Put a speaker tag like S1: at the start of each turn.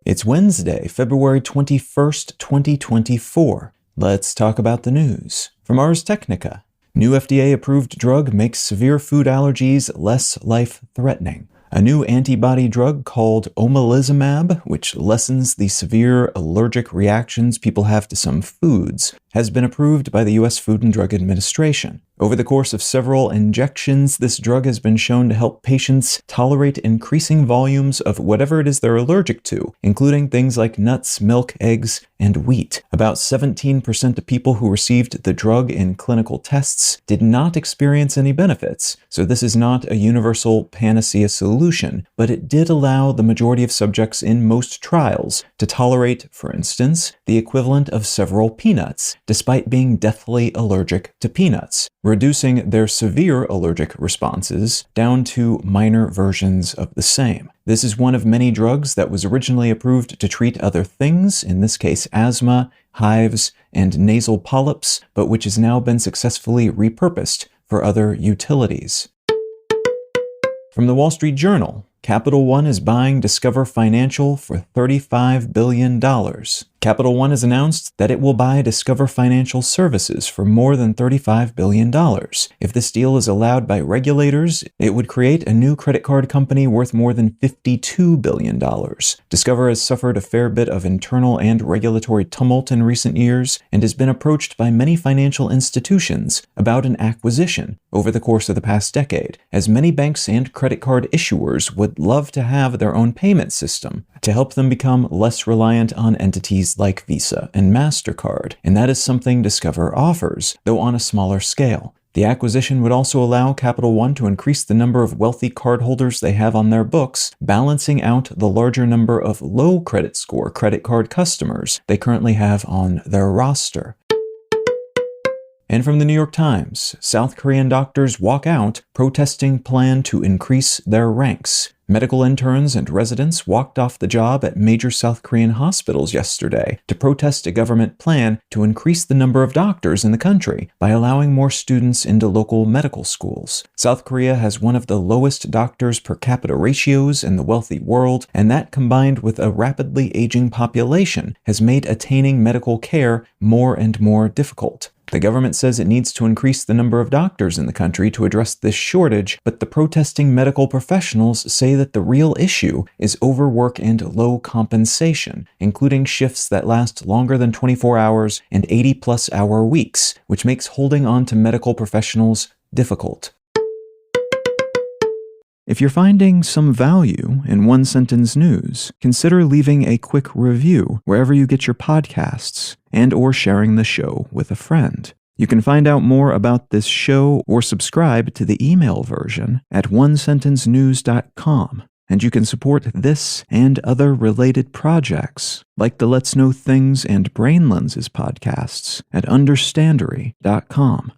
S1: It's Wednesday, February 21st, 2024. Let's talk about the news. From Ars Technica. New FDA-approved drug makes severe food allergies less life-threatening. A new antibody drug called omalizumab, which lessens the severe allergic reactions people have to some foods, has been approved by the U.S. Food and Drug Administration. Over the course of several injections, this drug has been shown to help patients tolerate increasing volumes of whatever it is they're allergic to, including things like nuts, milk, eggs, and wheat. About 17% of people who received the drug in clinical tests did not experience any benefits, so this is not a universal panacea solution, but it did allow the majority of subjects in most trials to tolerate, for instance, the equivalent of several peanuts, despite being deathly allergic to peanuts, reducing their severe allergic responses down to minor versions of the same. This is one of many drugs that was originally approved to treat other things, in this case asthma, hives, and nasal polyps, but which has now been successfully repurposed for other utilities. From the Wall Street Journal, Capital One is buying Discover Financial for $35 billion. Capital One has announced that it will buy Discover Financial Services for more than $35 billion. If this deal is allowed by regulators, it would create a new credit card company worth more than $52 billion. Discover has suffered a fair bit of internal and regulatory tumult in recent years and has been approached by many financial institutions about an acquisition over the course of the past decade, as many banks and credit card issuers would love to have their own payment system to help them become less reliant on entities like Visa and MasterCard, and that is something Discover offers, though on a smaller scale. The acquisition would also allow Capital One to increase the number of wealthy cardholders they have on their books, balancing out the larger number of low credit score credit card customers they currently have on their roster. And from the New York Times, South Korean doctors walk out protesting plan to increase their ranks. Medical interns and residents walked off the job at major South Korean hospitals yesterday to protest a government plan to increase the number of doctors in the country by allowing more students into local medical schools. South Korea has one of the lowest doctors per capita ratios in the wealthy world, and that combined with a rapidly aging population has made attaining medical care more and more difficult. The government says it needs to increase the number of doctors in the country to address this shortage, but the protesting medical professionals say that the real issue is overwork and low compensation, including shifts that last longer than 24 hours and 80-plus hour weeks, which makes holding on to medical professionals difficult. If you're finding some value in One Sentence News, consider leaving a quick review wherever you get your podcasts and/or sharing the show with a friend. You can find out more about this show or subscribe to the email version at onesentencenews.com. And you can support this and other related projects, like the Let's Know Things and Brain Lenses podcasts at understandery.com.